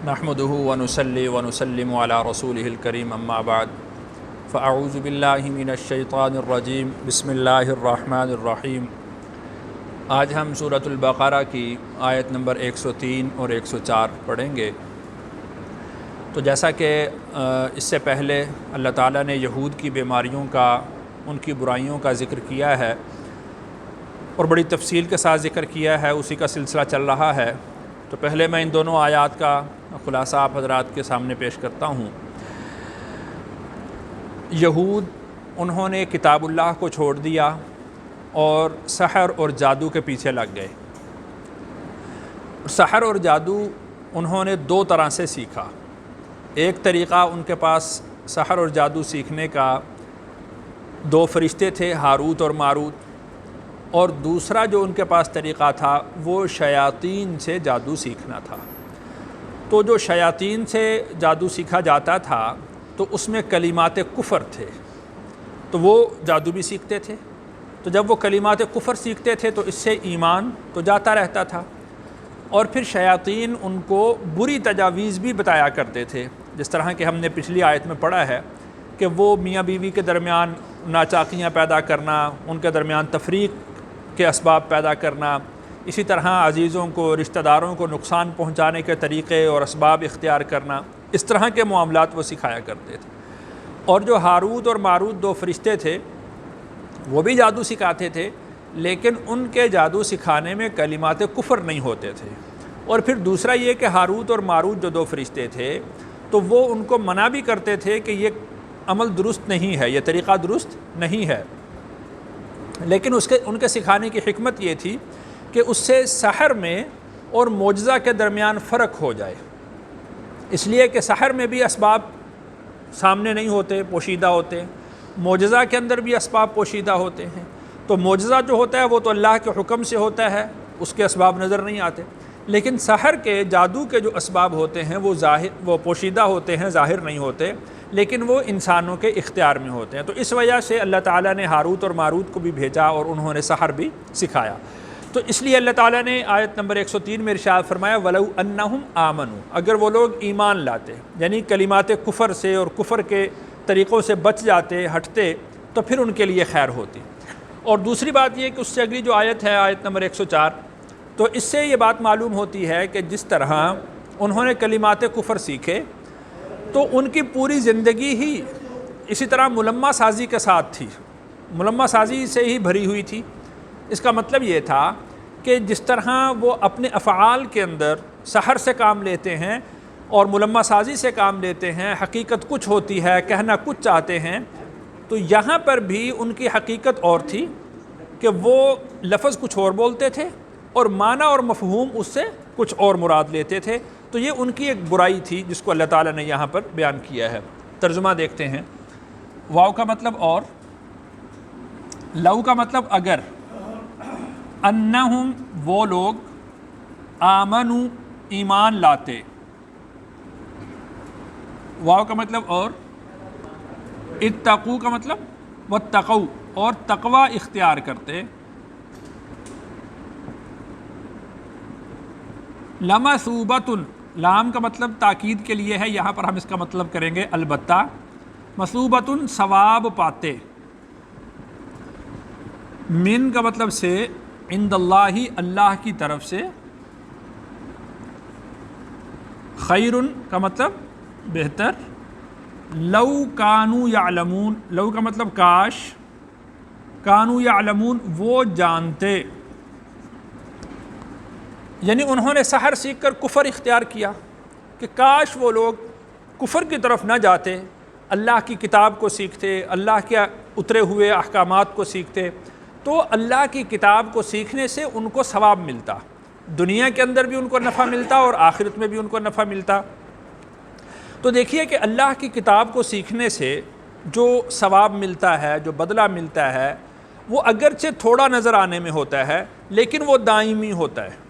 نحمده ونصلي ونسلم على رسوله الكريم اما بعد فاعوذ باللہ من الشیطان الرجیم بسم اللہ الرحمن الرحیم۔ آج ہم سورۃ البقرہ کی آیت نمبر 103 اور 104 پڑھیں گے۔ تو جیسا کہ اس سے پہلے اللہ تعالیٰ نے یہود کی بیماریوں کا، ان کی برائیوں کا ذکر کیا ہے اور بڑی تفصیل کے ساتھ ذکر کیا ہے، اسی کا سلسلہ چل رہا ہے۔ تو پہلے میں ان دونوں آیات کا خلاصہ آپ حضرات کے سامنے پیش کرتا ہوں۔ یہود انہوں نے کتاب اللہ کو چھوڑ دیا اور سحر اور جادو کے پیچھے لگ گئے۔ سحر اور جادو انہوں نے دو طرح سے سیکھا۔ ایک طریقہ ان کے پاس سحر اور جادو سیکھنے کا دو فرشتے تھے، ہاروت اور ماروت، اور دوسرا جو ان کے پاس طریقہ تھا وہ شیاطین سے جادو سیکھنا تھا۔ تو جو شیاطین سے جادو سیکھا جاتا تھا تو اس میں کلمات کفر تھے، تو وہ جادو بھی سیکھتے تھے۔ تو جب وہ کلمات کفر سیکھتے تھے تو اس سے ایمان تو جاتا رہتا تھا، اور پھر شیاطین ان کو بری تجاویز بھی بتایا کرتے تھے، جس طرح کہ ہم نے پچھلی آیت میں پڑھا ہے کہ وہ میاں بیوی کے درمیان ناچاکیاں پیدا کرنا، ان کے درمیان تفریق کے اسباب پیدا کرنا، اسی طرح عزیزوں کو، رشتہ داروں کو نقصان پہنچانے کے طریقے اور اسباب اختیار کرنا، اس طرح کے معاملات وہ سکھایا کرتے تھے۔ اور جو ہاروت اور ماروت دو فرشتے تھے وہ بھی جادو سکھاتے تھے، لیکن ان کے جادو سکھانے میں کلمات کفر نہیں ہوتے تھے۔ اور پھر دوسرا یہ کہ ہاروت اور ماروت جو دو فرشتے تھے تو وہ ان کو منع بھی کرتے تھے کہ یہ عمل درست نہیں ہے، یہ طریقہ درست نہیں ہے، لیکن ان کے سکھانے کی حکمت یہ تھی کہ اس سے سحر میں اور معجزہ کے درمیان فرق ہو جائے، اس لیے کہ سحر میں بھی اسباب سامنے نہیں ہوتے، پوشیدہ ہوتے ہیں، معجزہ کے اندر بھی اسباب پوشیدہ ہوتے ہیں۔ تو معجزہ جو ہوتا ہے وہ تو اللہ کے حکم سے ہوتا ہے، اس کے اسباب نظر نہیں آتے، لیکن سحر کے، جادو کے جو اسباب ہوتے ہیں وہ پوشیدہ ہوتے ہیں، ظاہر نہیں ہوتے، لیکن وہ انسانوں کے اختیار میں ہوتے ہیں۔ تو اس وجہ سے اللہ تعالیٰ نے ہاروت اور ماروت کو بھی بھیجا اور انہوں نے سحر بھی سکھایا۔ تو اس لیے اللہ تعالیٰ نے آیت نمبر 103 میں ارشاد فرمایا وَلَوْ أَنَّهُمْ آمَنُوا، اگر وہ لوگ ایمان لاتے، یعنی کلمات کفر سے اور کفر کے طریقوں سے بچ جاتے، ہٹتے، تو پھر ان کے لیے خیر ہوتی۔ اور دوسری بات یہ کہ اس سے اگلی جو آیت ہے، آیت نمبر 104، تو اس سے یہ بات معلوم ہوتی ہے کہ جس طرح انہوں نے کلمات کفر سیکھے تو ان کی پوری زندگی ہی اسی طرح ملمہ سازی کے ساتھ تھی، ملمہ سازی سے ہی بھری ہوئی تھی۔ اس کا مطلب یہ تھا کہ جس طرح وہ اپنے افعال کے اندر سحر سے کام لیتے ہیں اور ملمہ سازی سے کام لیتے ہیں، حقیقت کچھ ہوتی ہے، کہنا کچھ چاہتے ہیں، تو یہاں پر بھی ان کی حقیقت اور تھی کہ وہ لفظ کچھ اور بولتے تھے اور معنی اور مفہوم اس سے کچھ اور مراد لیتے تھے۔ تو یہ ان کی ایک برائی تھی جس کو اللہ تعالیٰ نے یہاں پر بیان کیا ہے۔ ترجمہ دیکھتے ہیں۔ واو کا مطلب اور، لو کا مطلب اگر، انہم وہ لوگ، آمنو ایمان لاتے، واو کا مطلب اور، اتقو کا مطلب واتقو، اور تقوی اختیار کرتے، لمثوبۃ، لام کا مطلب تاکید کے لیے ہے، یہاں پر ہم اس کا مطلب کریں گے البتہ، مثوبۃ ثواب پاتے، من کا مطلب سے، عند اللہ اللہ کی طرف سے، خیر کا مطلب بہتر، لو کانوا یعلمون، لو کا مطلب کاش، کانوا یعلمون وہ جانتے، یعنی انہوں نے سحر سیکھ کر کفر اختیار کیا کہ کاش وہ لوگ کفر کی طرف نہ جاتے، اللہ کی کتاب کو سیکھتے، اللہ کے اترے ہوئے احکامات کو سیکھتے، تو اللہ کی کتاب کو سیکھنے سے ان کو ثواب ملتا، دنیا کے اندر بھی ان کو نفع ملتا اور آخرت میں بھی ان کو نفع ملتا۔ تو دیکھیے کہ اللہ کی کتاب کو سیکھنے سے جو ثواب ملتا ہے، جو بدلہ ملتا ہے، وہ اگرچہ تھوڑا نظر آنے میں ہوتا ہے لیکن وہ دائمی ہوتا ہے،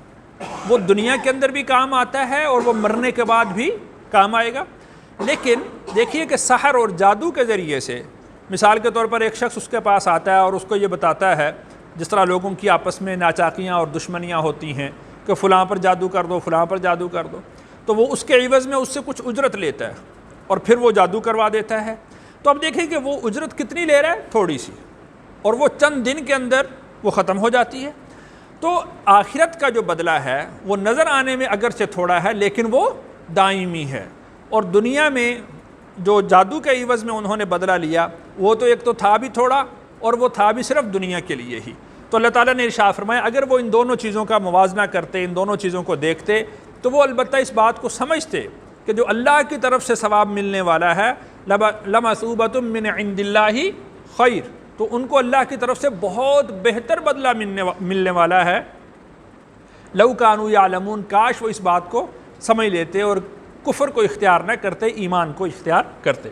وہ دنیا کے اندر بھی کام آتا ہے اور وہ مرنے کے بعد بھی کام آئے گا۔ لیکن دیکھیے کہ سحر اور جادو کے ذریعے سے، مثال کے طور پر ایک شخص اس کے پاس آتا ہے اور اس کو یہ بتاتا ہے، جس طرح لوگوں کی آپس میں ناچاکیاں اور دشمنیاں ہوتی ہیں کہ فلاں پر جادو کر دو، فلاں پر جادو کر دو، تو وہ اس کے عوض میں اس سے کچھ اجرت لیتا ہے اور پھر وہ جادو کروا دیتا ہے. تو اب دیکھیں کہ وہ اجرت کتنی لے رہا ہے؟ تھوڑی سی، اور وہ چند دن کے اندر وہ ختم ہو جاتی ہے. تو آخرت کا جو بدلہ ہے وہ نظر آنے میں اگرچہ تھوڑا ہے لیکن وہ دائمی ہے. اور دنیا میں جو جادو کے عوض میں انہوں نے بدلہ لیا وہ تو ایک تو تھا بھی تھوڑا، اور وہ تھا بھی صرف دنیا کے لیے ہی. تو اللہ تعالیٰ نے ارشاد فرمایا اگر وہ ان دونوں چیزوں کا موازنہ کرتے، ان دونوں چیزوں کو دیکھتے، تو وہ البتہ اس بات کو سمجھتے کہ جو اللہ کی طرف سے ثواب ملنے والا ہے لَمَثُوبَةٌ مِّنْ عِنْدِ اللَّهِ خَيْرٌ، تو ان کو اللہ کی طرف سے بہت بہتر بدلہ ملنے والا ہے. لَوْ كَانُوا يَعْلَمُونَ، کاش وہ اس بات کو سمجھ لیتے اور کفر کو اختیار نہ کرتے، ایمان کو اختیار کرتے.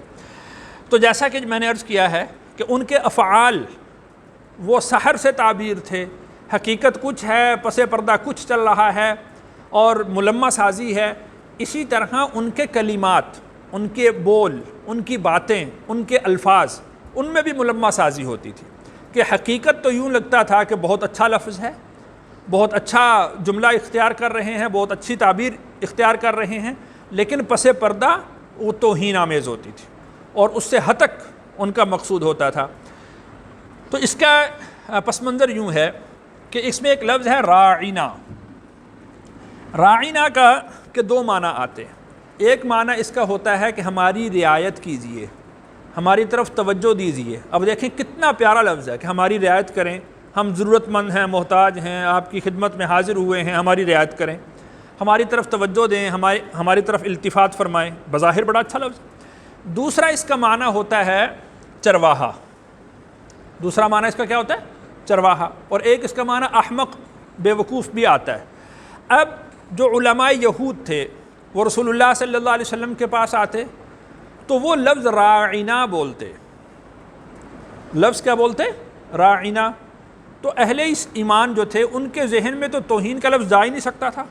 تو جیسا کہ میں نے عرض کیا ہے کہ ان کے افعال وہ سحر سے تعبیر تھے، حقیقت کچھ ہے، پس پردہ کچھ چل رہا ہے اور ملمہ سازی ہے. اسی طرح ان کے کلمات، ان کے بول، ان کی باتیں، ان کے الفاظ، ان میں بھی ملمہ سازی ہوتی تھی کہ حقیقت تو یوں لگتا تھا کہ بہت اچھا لفظ ہے، بہت اچھا جملہ اختیار کر رہے ہیں، بہت اچھی تعبیر اختیار کر رہے ہیں، لیکن پس پردہ وہ توہین آمیز ہوتی تھی اور اس سے ہتک ان کا مقصود ہوتا تھا. تو اس کا پس منظر یوں ہے کہ اس میں ایک لفظ ہے راعینا. راعینا کا کہ دو معنی آتے ہیں. ایک معنی اس کا ہوتا ہے کہ ہماری رعایت کیجئے، ہماری طرف توجہ دیجئے. اب دیکھیں کتنا پیارا لفظ ہے کہ ہماری رعایت کریں، ہم ضرورت مند ہیں، محتاج ہیں، آپ کی خدمت میں حاضر ہوئے ہیں، ہماری رعایت کریں، ہماری طرف توجہ دیں، ہماری طرف التفات فرمائیں. بظاہر بڑا اچھا لفظ. دوسرا اس کا معنی ہوتا ہے چرواہا. دوسرا معنی اس کا کیا ہوتا ہے؟ چرواہا. اور ایک اس کا معنی احمق، بے وقوف بھی آتا ہے. اب جو علماء یہود تھے وہ رسول اللہ صلی اللہ علیہ وسلم کے پاس آتے تو وہ لفظ راعینا بولتے. لفظ کیا بولتے؟ راعینا. تو اہل ایمان جو تھے ان کے ذہن میں تو توہین کا لفظ جا ہی نہیں سکتا تھا،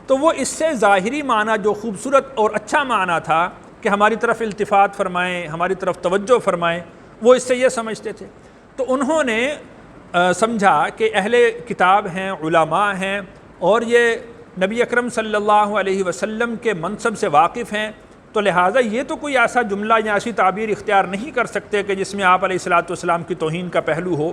تو وہ اس سے ظاہری معنی جو خوبصورت اور اچھا معنی تھا کہ ہماری طرف التفات فرمائیں، ہماری طرف توجہ فرمائیں، وہ اس سے یہ سمجھتے تھے. تو انہوں نے سمجھا کہ اہل کتاب ہیں، علماء ہیں، اور یہ نبی اکرم صلی اللہ علیہ وسلم کے منصب سے واقف ہیں، تو لہٰذا یہ تو کوئی ایسا جملہ یا ایسی تعبیر اختیار نہیں کر سکتے کہ جس میں آپ علیہ الصلاۃ والسلام کی توہین کا پہلو ہو.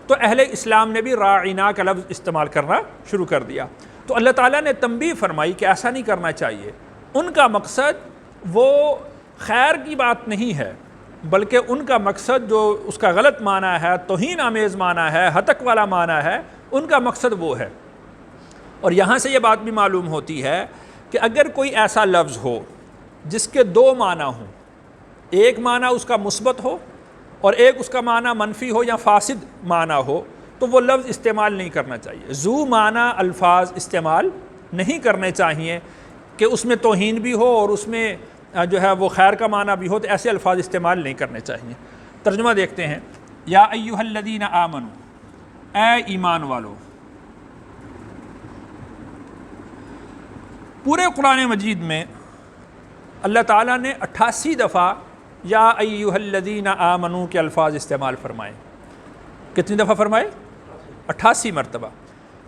تو اہل اسلام نے بھی راعینا کا لفظ استعمال کرنا شروع کر دیا. تو اللہ تعالیٰ نے تنبیہ فرمائی کہ ایسا نہیں کرنا چاہیے. ان کا مقصد وہ خیر کی بات نہیں ہے، بلکہ ان کا مقصد جو اس کا غلط معنی ہے، توہین آمیز معنی ہے، ہتک والا معنی ہے، ان کا مقصد وہ ہے. اور یہاں سے یہ بات بھی معلوم ہوتی ہے کہ اگر کوئی ایسا لفظ ہو جس کے دو معنی ہوں، ایک معنی اس کا مثبت ہو اور ایک اس کا معنی منفی ہو یا فاسد معنی ہو، تو وہ لفظ استعمال نہیں کرنا چاہیے. ذو معنی الفاظ استعمال نہیں کرنے چاہیے کہ اس میں توہین بھی ہو اور اس میں جو ہے وہ خیر کا معنی بھی ہو، تو ایسے الفاظ استعمال نہیں کرنے چاہیے. ترجمہ دیکھتے ہیں. یا ایھا الذین آمنوا، اے ایمان والو. پورے قرآن مجید میں اللہ تعالیٰ نے 88 دفعہ یا ایھا الذین آمنوا کے الفاظ استعمال فرمائے. کتنی دفعہ فرمائے؟ 88 مرتبہ.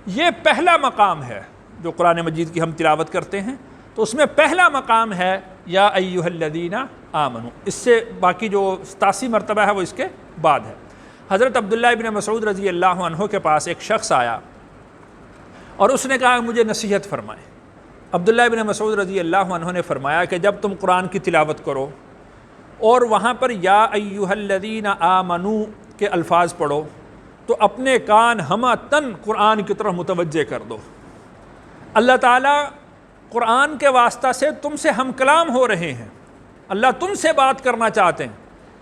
یہ پہلا مقام ہے جو قرآن مجید کی ہم تلاوت کرتے ہیں، تو اس میں پہلا مقام ہے یا ایھا الذین آمنوا. اس سے باقی جو 87 مرتبہ ہے وہ اس کے بعد ہے. حضرت عبداللہ ابن مسعود رضی اللہ عنہ کے پاس ایک شخص آیا اور اس نے کہا مجھے نصیحت فرمائے. عبداللہ ابن مسعود رضی اللہ عنہ نے فرمایا کہ جب تم قرآن کی تلاوت کرو اور وہاں پر یا ایھا الذین آمنوا کے الفاظ پڑھو تو اپنے کان ہمہ تن قرآن کی طرف متوجہ کر دو. اللہ تعالیٰ قرآن کے واسطہ سے تم سے ہم کلام ہو رہے ہیں، اللہ تم سے بات کرنا چاہتے ہیں.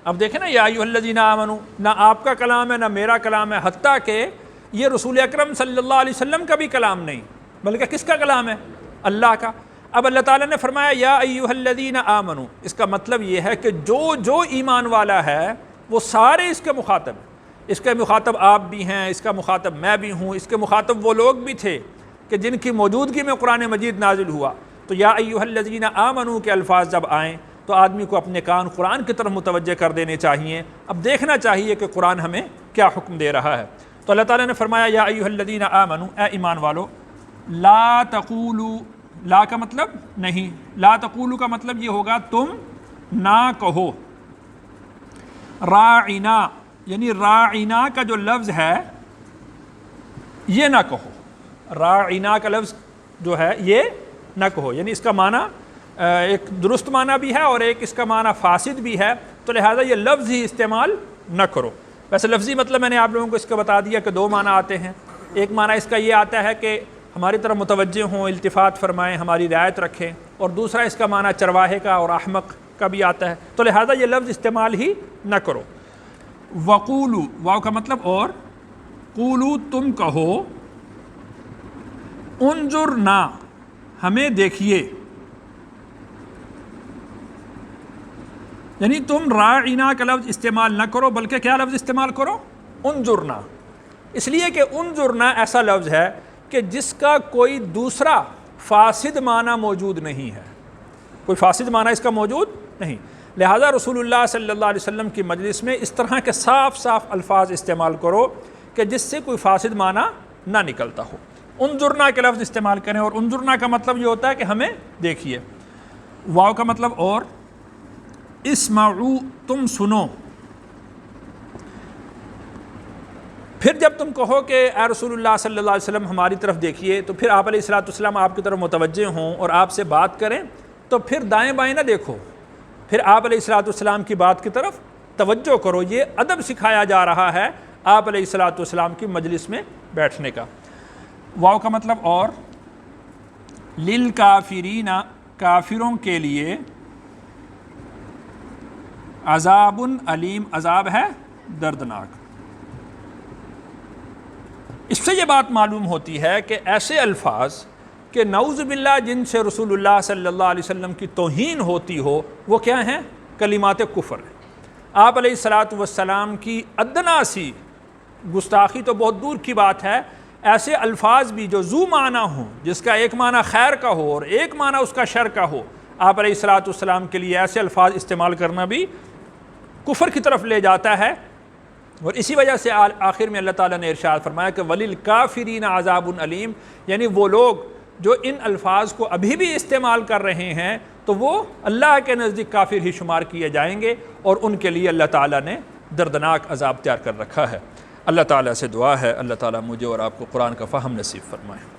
اب دیکھیں نا، یا ایھا الذین آمنوا نہ آپ کا کلام ہے نہ میرا کلام ہے، حتیٰ کہ یہ رسول اکرم صلی اللہ علیہ وسلم کا بھی کلام نہیں، بلکہ کس کا کلام ہے؟ اللہ کا. اب اللہ تعالیٰ نے فرمایا یا ایھا الذین آمنوا، اس کا مطلب یہ ہے کہ جو ایمان والا ہے وہ سارے اس کے مخاطب ہیں. اس کے مخاطب آپ بھی ہیں، اس کا مخاطب میں بھی ہوں، اس کے مخاطب وہ لوگ بھی تھے کہ جن کی موجودگی میں قرآن مجید نازل ہوا. تو یا ایھا الذین آمنوا کے الفاظ جب آئیں تو آدمی کو اپنے کان قرآن کی طرف متوجہ کر دینے چاہیے. اب دیکھنا چاہیے کہ قرآن ہمیں کیا حکم دے رہا ہے. تو اللہ تعالیٰ نے فرمایا یا ایھا الذین آمنوا، اے ایمان والو، لا تقولوا لا کا مطلب نہیں، لا تقولوا کا مطلب یہ ہوگا تم نہ کہو۔ راعنا یعنی راعنا کا جو لفظ ہے یہ نہ کہو، راعنا کا لفظ جو ہے یہ نہ کہو، یعنی اس کا معنی ایک درست معنی بھی ہے اور ایک اس کا معنی فاسد بھی ہے، تو لہٰذا یہ لفظ ہی استعمال نہ کرو۔ ویسے لفظی مطلب میں نے آپ لوگوں کو اس کا بتا دیا کہ دو معنی آتے ہیں، ایک معنی اس کا یہ آتا ہے کہ ہماری طرف متوجہ ہوں، التفات فرمائیں، ہماری رعایت رکھیں، اور دوسرا اس کا معنی چرواہے کا اور احمق کا بھی آتا ہے، تو لہٰذا یہ لفظ استعمال ہی نہ کرو۔ وقولو، واو کا مطلب اور، قولو تم کہو، انظرنا ہمیں دیکھیے، یعنی تم راعنا کا لفظ استعمال نہ کرو بلکہ کیا لفظ استعمال کرو؟ انظرنا، اس لیے کہ انظرنا ایسا لفظ ہے کہ جس کا کوئی دوسرا فاسد معنی موجود نہیں ہے، کوئی فاسد معنی اس کا موجود نہیں، لہذا رسول اللہ صلی اللہ علیہ وسلم کی مجلس میں اس طرح کے صاف صاف الفاظ استعمال کرو کہ جس سے کوئی فاسد معنی نہ نکلتا ہو۔ انظرنا کے لفظ استعمال کریں، اور انظرنا کا مطلب یہ ہوتا ہے کہ ہمیں دیکھیے۔ واو کا مطلب اور، اسمعوا تم سنو، پھر جب تم کہو کہ اے رسول اللہ صلی اللہ علیہ وسلم ہماری طرف دیکھیے، تو پھر آپ علیہ الصلوۃ والسلام آپ کی طرف متوجہ ہوں اور آپ سے بات کریں، تو پھر دائیں بائیں نہ دیکھو، پھر آپ علیہ الصلوۃ والسلام کی بات کی طرف توجہ کرو۔ یہ ادب سکھایا جا رہا ہے آپ علیہ الصلوۃ والسلام کی مجلس میں بیٹھنے کا۔ واو کا مطلب اور، للکافرین کافروں کے لیے، عذاب علیم عذاب ہے دردناک۔ اس سے یہ بات معلوم ہوتی ہے کہ ایسے الفاظ کہ نعوذ باللہ جن سے رسول اللہ صلی اللہ علیہ وسلم کی توہین ہوتی ہو، وہ کیا ہیں؟ کلمات کفر ہیں۔ آپ علیہ الصلوۃ والسلام کی ادنا سی گستاخی تو بہت دور کی بات ہے، ایسے الفاظ بھی جو ذو معنی ہوں، جس کا ایک معنی خیر کا ہو اور ایک معنی اس کا شر کا ہو، آپ علیہ الصلوۃ والسلام کے لیے ایسے الفاظ استعمال کرنا بھی کفر کی طرف لے جاتا ہے۔ اور اسی وجہ سے آخر میں اللہ تعالیٰ نے ارشاد فرمایا کہ وَلِلْكَافِرِينَ عَذَابٌ عَلِيمٌ، یعنی وہ لوگ جو ان الفاظ کو ابھی بھی استعمال کر رہے ہیں تو وہ اللہ کے نزدیک کافر ہی شمار کیے جائیں گے، اور ان کے لیے اللہ تعالیٰ نے دردناک عذاب تیار کر رکھا ہے۔ اللہ تعالیٰ سے دعا ہے اللہ تعالیٰ مجھے اور آپ کو قرآن کا فہم نصیب فرمائے۔